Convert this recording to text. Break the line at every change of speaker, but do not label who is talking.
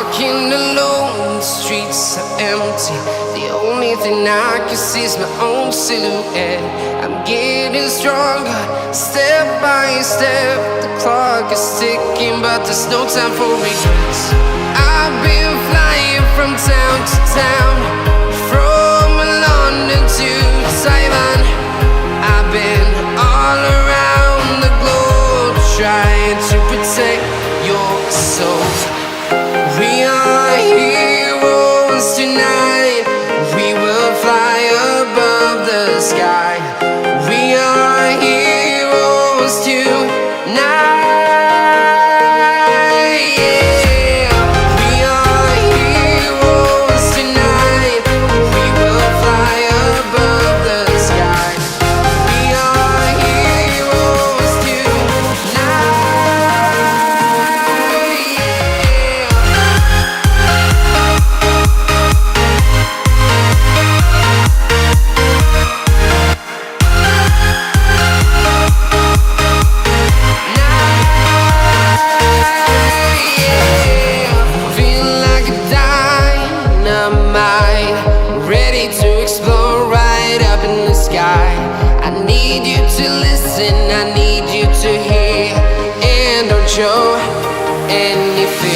walking alone, the streets are empty. The only thing I can see is my own silhouette. I'm getting stronger, step by step. The clock is ticking, but there's no time for regrets. I've been flying from town to town, from London to Taiwan. I've been all around the globe, trying to protect your soul. We are heroes tonight. We will fly above the sky. We are heroes tonight. Yeah. We are heroes tonight. We will fly above the sky. We are heroes tonight. Ready to explore right up in the sky. I need you to listen, I need you to hear, and don't show anything.